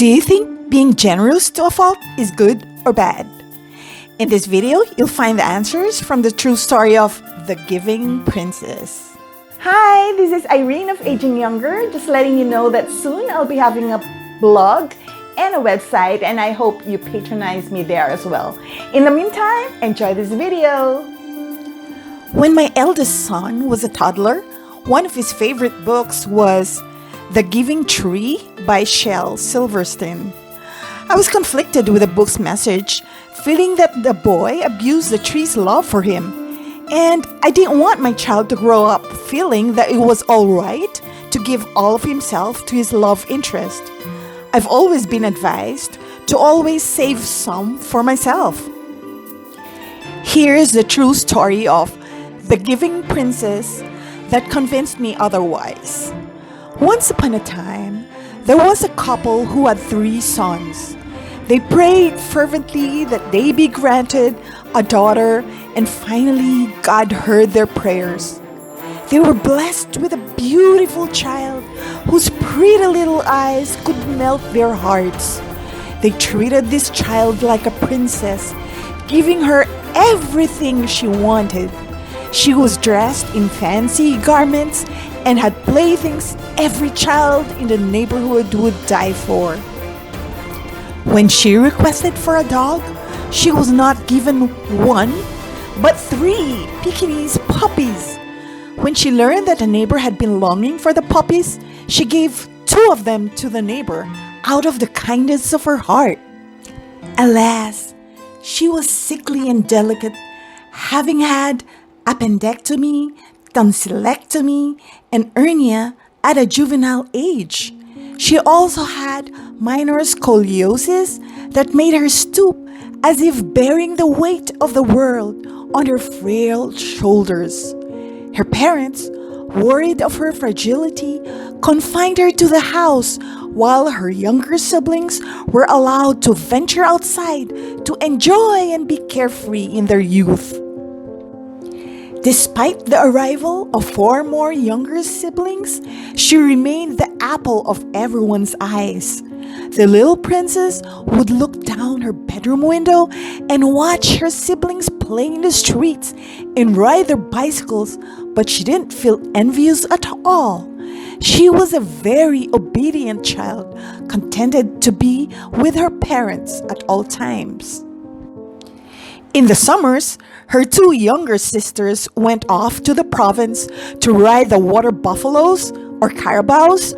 Do you think being generous to a fault is good or bad? In this video, you'll find the answers from the true story of the Giving Princess. Hi, this is Irene of Aging Younger, just letting you know that soon I'll be having a blog and a website, and I hope you patronize me there as well. In the meantime, enjoy this video. When my eldest son was a toddler, one of his favorite books was The Giving Tree by Shel Silverstein. I was conflicted with the book's message, feeling that the boy abused the tree's love for him. And I didn't want my child to grow up feeling that it was all right to give all of himself to his love interest. I've always been advised to always save some for myself. Here's the true story of the Giving Princess that convinced me otherwise. Once upon a time, there was a couple who had 3 sons. They prayed fervently that they be granted a daughter, and finally God heard their prayers. They were blessed with a beautiful child whose pretty little eyes could melt their hearts. They treated this child like a princess, giving her everything she wanted. She was dressed in fancy garments and had playthings every child in the neighborhood would die for. When she requested for a dog, she was not given 1, but 3 Pekingese puppies. When she learned that a neighbor had been longing for the puppies, she gave 2 of them to the neighbor out of the kindness of her heart. Alas, she was sickly and delicate, having had appendectomy, tonsillectomy, and hernia at a juvenile age. She also had minor scoliosis that made her stoop as if bearing the weight of the world on her frail shoulders. Her parents, worried of her fragility, confined her to the house while her younger siblings were allowed to venture outside to enjoy and be carefree in their youth. Despite the arrival of 4 more younger siblings, she remained the apple of everyone's eyes. The little princess would look down her bedroom window and watch her siblings play in the streets and ride their bicycles, but she didn't feel envious at all. She was a very obedient child, contented to be with her parents at all times. In the summers, her 2 younger sisters went off to the province to ride the water buffaloes or carabaos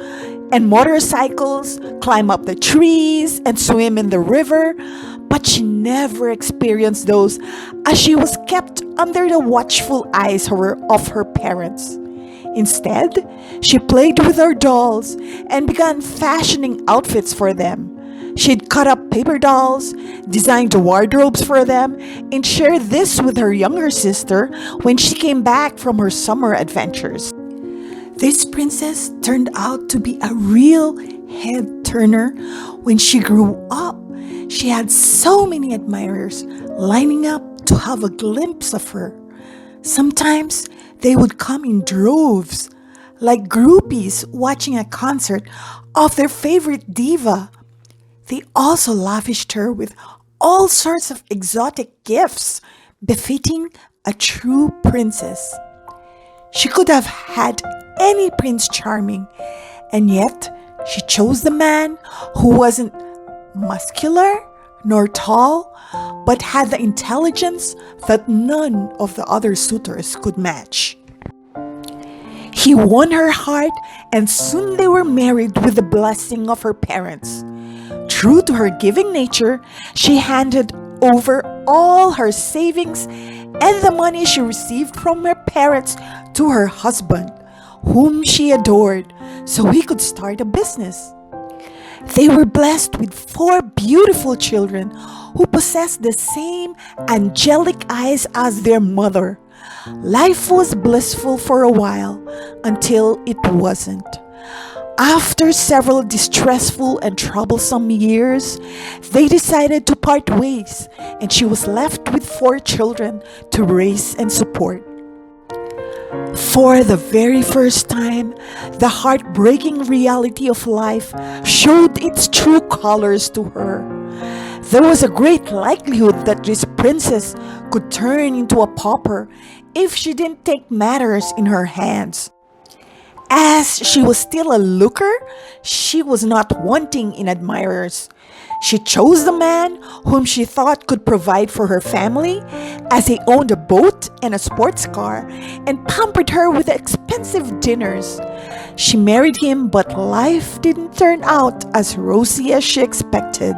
and motorcycles, climb up the trees, and swim in the river, but she never experienced those as she was kept under the watchful eyes of her parents. Instead, she played with her dolls and began fashioning outfits for them. She'd cut up paper dolls, designed wardrobes for them, and shared this with her younger sister when she came back from her summer adventures. This princess turned out to be a real head-turner. When she grew up, she had so many admirers lining up to have a glimpse of her. Sometimes they would come in droves, like groupies watching a concert of their favorite diva. They also lavished her with all sorts of exotic gifts, befitting a true princess. She could have had any Prince Charming, and yet she chose the man who wasn't muscular nor tall, but had the intelligence that none of the other suitors could match. He won her heart, and soon they were married with the blessing of her parents. True to her giving nature, she handed over all her savings and the money she received from her parents to her husband, whom she adored, so he could start a business. They were blessed with 4 beautiful children who possessed the same angelic eyes as their mother. Life was blissful for a while until it wasn't. After several distressful and troublesome years, they decided to part ways, and she was left with 4 children to raise and support. For the very first time, the heartbreaking reality of life showed its true colors to her. There was a great likelihood that this princess could turn into a pauper if she didn't take matters in her hands. As she was still a looker, she was not wanting in admirers. She chose the man whom she thought could provide for her family, as he owned a boat and a sports car and pampered her with expensive dinners. She married him, but life didn't turn out as rosy as she expected.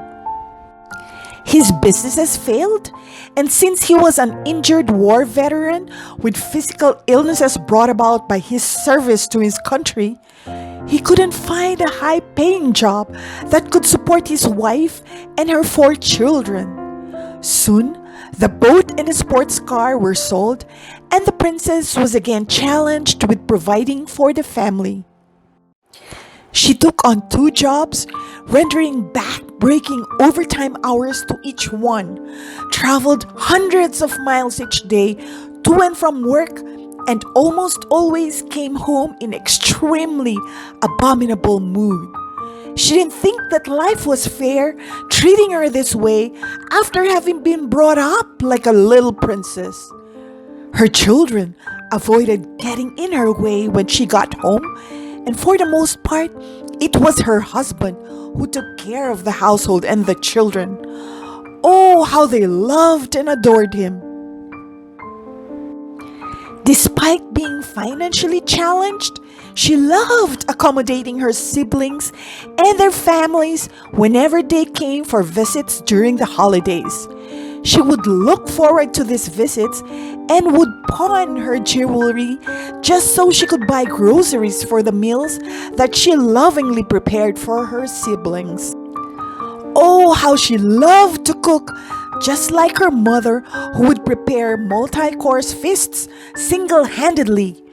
His businesses failed, and since he was an injured war veteran with physical illnesses brought about by his service to his country, he couldn't find a high paying job that could support his wife and her 4 children. Soon, the boat and the sports car were sold, and the princess was again challenged with providing for the family. She took on 2 jobs, rendering back-breaking overtime hours to each one, traveled hundreds of miles each day to and from work, and almost always came home in extremely abominable mood. She didn't think that life was fair, treating her this way after having been brought up like a little princess. Her children avoided getting in her way when she got home, and for the most part, it was her husband who took care of the household and the children. Oh, how they loved and adored him. Despite being financially challenged, she loved accommodating her siblings and their families whenever they came for visits during the holidays. She would look forward to these visits and would pawn her jewelry just so she could buy groceries for the meals that she lovingly prepared for her siblings. Oh, how she loved to cook, just like her mother, who would prepare multi-course feasts single-handedly.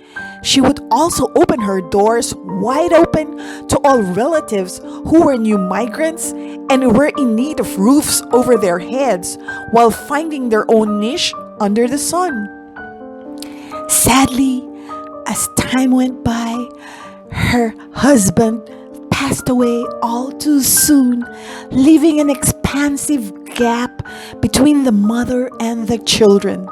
She would also open her doors wide open to all relatives who were new migrants and were in need of roofs over their heads while finding their own niche under the sun. Sadly, as time went by, her husband passed away all too soon, leaving an expansive gap between the mother and the children.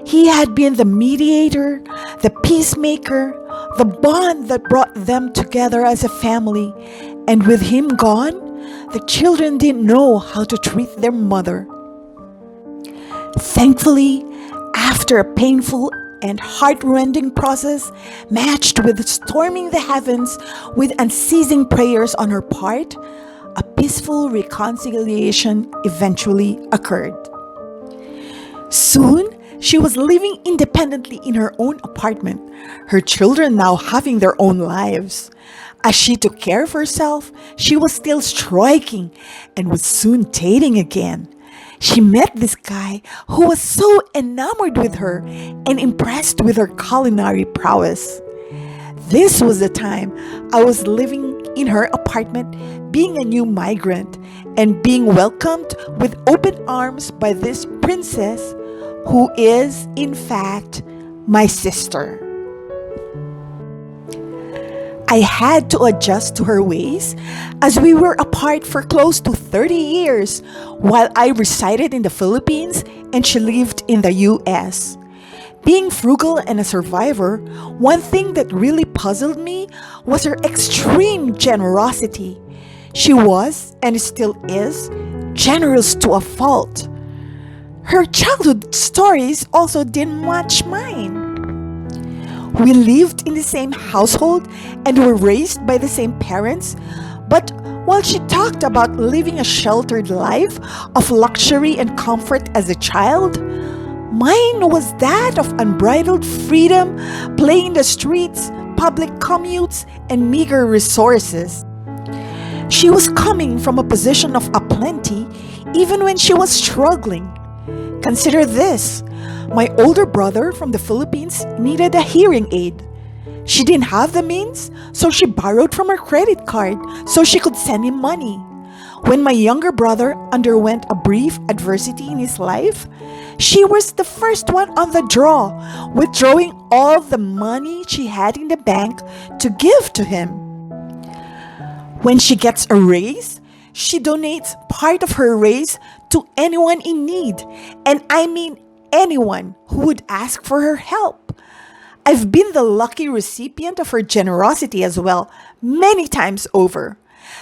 He had been the mediator, the peacemaker, the bond that brought them together as a family, and with him gone, the children didn't know how to treat their mother. Thankfully, after a painful and heart-rending process matched with storming the heavens with unceasing prayers on her part, a peaceful reconciliation eventually occurred. Soon, she was living independently in her own apartment, her children now having their own lives. As she took care of herself, she was still striking and was soon dating again. She met this guy who was so enamored with her and impressed with her culinary prowess. This was the time I was living in her apartment, being a new migrant, and being welcomed with open arms by this princess who is, in fact, my sister. I had to adjust to her ways as we were apart for close to 30 years while I resided in the Philippines and she lived in the US. Being frugal and a survivor, one thing that really puzzled me was her extreme generosity. She was, and still is, generous to a fault. Her childhood stories also didn't match mine. We lived in the same household and were raised by the same parents, but while she talked about living a sheltered life of luxury and comfort as a child, mine was that of unbridled freedom, playing in the streets, public commutes, and meager resources. She was coming from a position of aplenty even when she was struggling. Consider this. My older brother from the Philippines needed a hearing aid. She didn't have the means, so she borrowed from her credit card so she could send him money. When my younger brother underwent a brief adversity in his life, She was the first one on the draw, withdrawing all the money she had in the bank to give to him. When she gets a raise, she donates part of her raise to anyone in need, and I mean anyone who would ask for her help. I've been the lucky recipient of her generosity as well, many times over.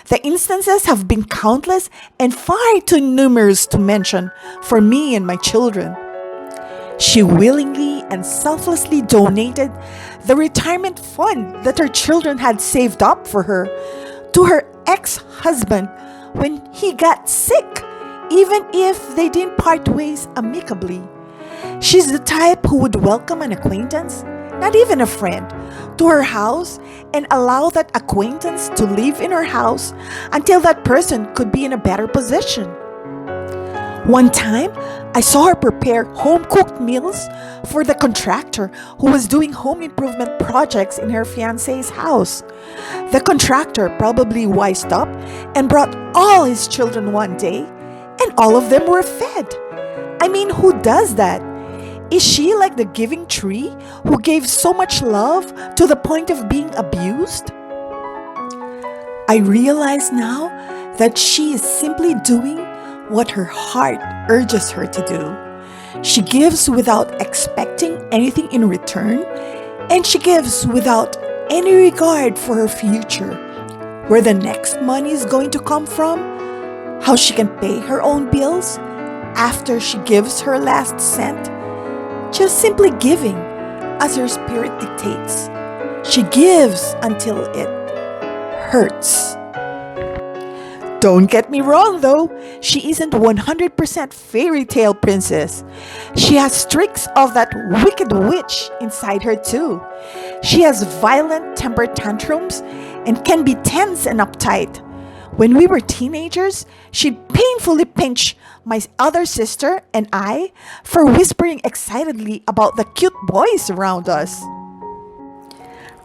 The instances have been countless and far too numerous to mention for me and my children. She willingly and selflessly donated the retirement fund that her children had saved up for her to her ex-husband when he got sick, even if they didn't part ways amicably. She's the type who would welcome an acquaintance, not even a friend, to her house and allow that acquaintance to live in her house until that person could be in a better position. One time, I saw her prepare home-cooked meals for the contractor who was doing home improvement projects in her fiancé's house. The contractor probably wised up and brought all his children one day, and all of them were fed. I mean, who does that? Is she like the giving tree who gave so much love to the point of being abused? I realize now that she is simply doing what her heart urges her to do. She gives without expecting anything in return, and she gives without any regard for her future, where the next money is going to come from, how she can pay her own bills after she gives her last cent. Just simply giving as her spirit dictates. She gives until it hurts. Don't get me wrong though, she isn't 100% fairy tale princess. She has streaks of that wicked witch inside her too. She has violent temper tantrums and can be tense and uptight. When we were teenagers, she'd painfully pinch my other sister and I for whispering excitedly about the cute boys around us.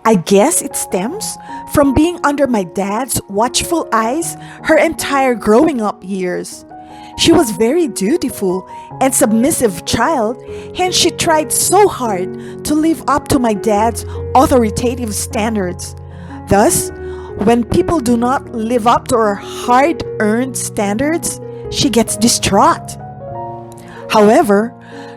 I guess it stems from being under my dad's watchful eyes her entire growing up years. She was very dutiful and submissive child, hence she tried so hard to live up to my dad's authoritative standards. Thus, when people do not live up to her hard-earned standards, she gets distraught. However,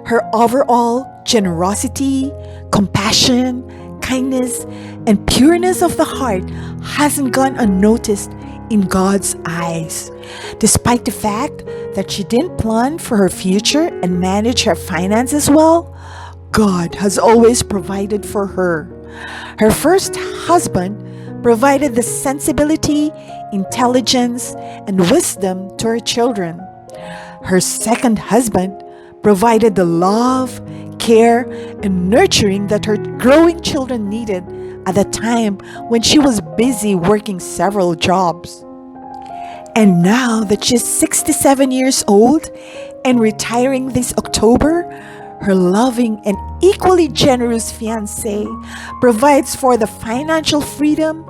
her overall generosity, compassion, kindness, and pureness of the heart hasn't gone unnoticed in God's eyes. Despite the fact that she didn't plan for her future and manage her finances well, God has always provided for her. Her first husband provided the sensibility, intelligence, and wisdom to her children. Her second husband provided the love, care, and nurturing that her growing children needed at the time when she was busy working several jobs. And now that she's 67 years old and retiring this October, her loving and equally generous fiancé provides for the financial freedom,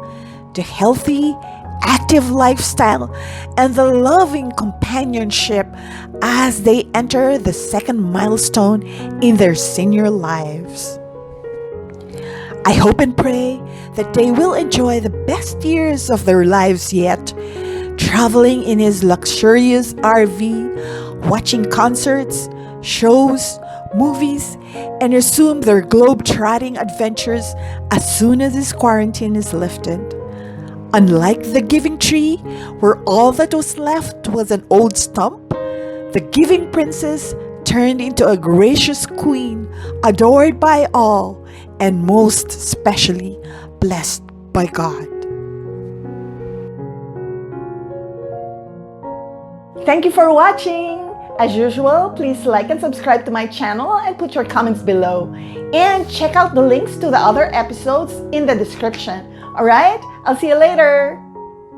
the healthy, active lifestyle, and the loving companionship as they enter the second milestone in their senior lives. I hope and pray that they will enjoy the best years of their lives yet, traveling in his luxurious RV, watching concerts, shows, movies, and resume their globe-trotting adventures as soon as this quarantine is lifted. Unlike the giving tree, where all that was left was an old stump, the giving princess turned into a gracious queen, adored by all, and most especially blessed by God. Thank you for watching. As usual, please like and subscribe to my channel and put your comments below. And check out the links to the other episodes in the description. Alright, I'll see you later.